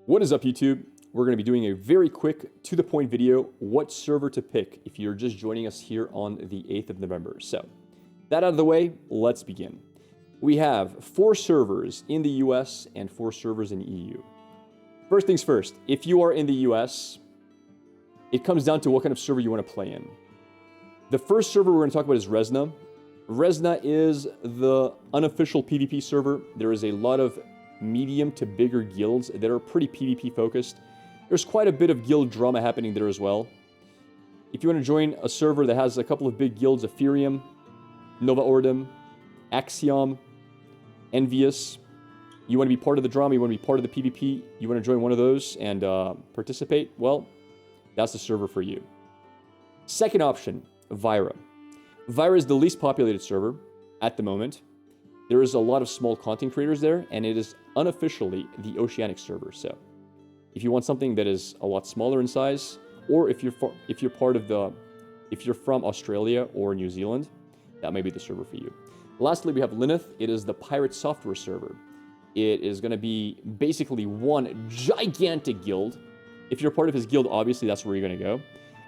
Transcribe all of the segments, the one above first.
What is up, YouTube? We're going to be doing a very quick, to-the-point video, what server to pick if you're just joining us here on the 8th of November. So, that out of the way, let's begin. We have 4 servers in the US and 4 servers in EU. First things first, if you are in the US, it comes down to what kind of server you want to play in. The first server we're going to talk about is Resna. Resna is the unofficial PvP server. There is a lot of medium to bigger guilds that are pretty PvP focused. There's quite a bit of guild drama happening there as well. If you want to join a server that has a couple of big guilds, Ethereum, Nova Ordem, Axiom, Envious, you want to be part of the drama, you want to be part of the PvP, you want to join one of those and participate, well, that's the server for you. Second option, Vyra. Vyra is the least populated server at the moment. There is a lot of small content creators there, and it is unofficially the Oceanic server. So, if you want something that is a lot smaller in size, or if you're from Australia or New Zealand, that may be the server for you. Lastly, we have Lineth. It is the pirate software server. It is going to be basically one gigantic guild. If you're part of his guild, obviously that's where you're going to go.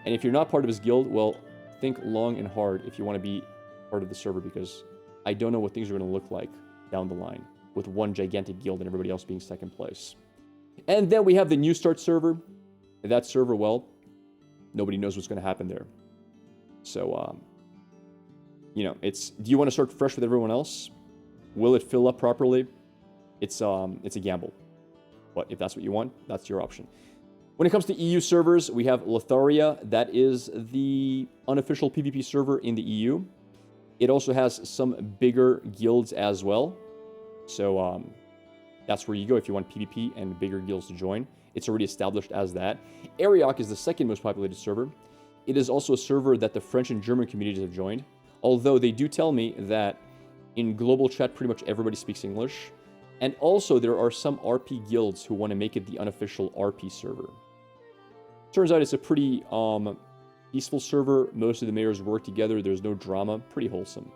And if you're not part of his guild, well, think long and hard if you want to be part of the server, because I don't know what things are going to look like down the line with one gigantic guild and everybody else being second place. And then we have the New Start server. That server, well, nobody knows what's going to happen there. So, you know, do you want to start fresh with everyone else? Will it fill up properly? It's a gamble. But if that's what you want, that's your option. When it comes to EU servers, we have Lotharia. That is the unofficial PvP server in the EU. It also has some bigger guilds as well. So that's where you go if you want PvP and bigger guilds to join. It's already established as that. Ariok is the second most populated server. It is also a server that the French and German communities have joined. Although they do tell me that in global chat, pretty much everybody speaks English. And also there are some RP guilds who want to make it the unofficial RP server. Turns out it's a pretty peaceful server. Most of the mayors work together. There's no drama. Pretty wholesome.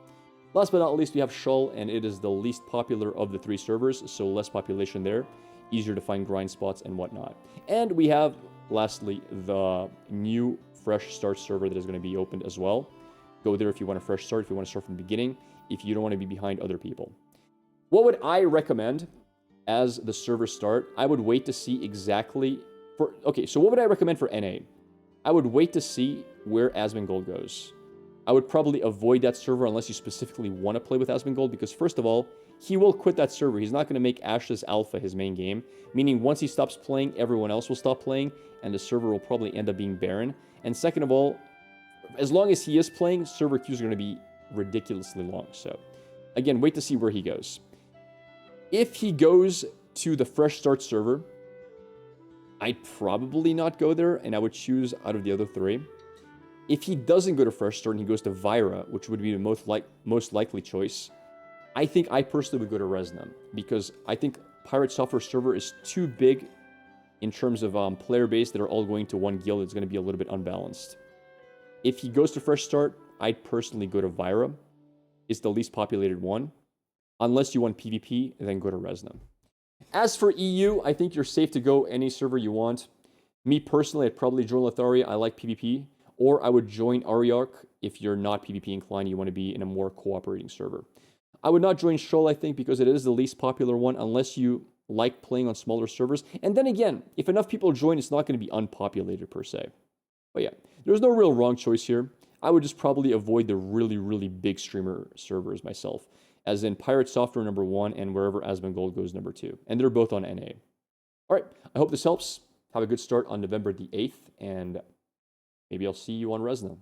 Last but not least, we have Shull, and it is the least popular of the 3 servers, so less population there. Easier to find grind spots and whatnot. And we have, lastly, the new fresh start server that is going to be opened as well. Go there if you want a fresh start, if you want to start from the beginning, if you don't want to be behind other people. What would I recommend as the server start? I would wait to see exactly... Okay, so what would I recommend for NA? I would wait to see where Asmongold goes. I would probably avoid that server unless you specifically want to play with Asmongold, because first of all, he will quit that server. He's not going to make Ashes Alpha his main game, meaning once he stops playing, everyone else will stop playing, and the server will probably end up being barren. And second of all, as long as he is playing, server queues are going to be ridiculously long. So, again, wait to see where he goes. If he goes to the Fresh Start server, I'd probably not go there, and I would choose out of the other 3. If he doesn't go to Fresh Start and he goes to Vyra, which would be the most likely choice, I think I personally would go to Resna, because I think Pirate Software server is too big in terms of player base that are all going to one guild. It's going to be a little bit unbalanced. If he goes to Fresh Start, I'd personally go to Vyra. It's the least populated one. Unless you want PvP, then go to Resna. As for EU, I think you're safe to go any server you want. Me personally, I'd probably join Lotharia. I like PvP. Or I would join Ariok if you're not PvP inclined. You want to be in a more cooperating server. I would not join Shull, I think, because it is the least popular one, unless you like playing on smaller servers. And then again, if enough people join, it's not going to be unpopulated per se. But yeah, there's no real wrong choice here. I would just probably avoid the really, really big streamer servers myself, as in Pirate Software number 1 and wherever Asmongold goes number 2. And they're both on NA. All right, I hope this helps. Have a good start on November the 8th, and maybe I'll see you on Resna.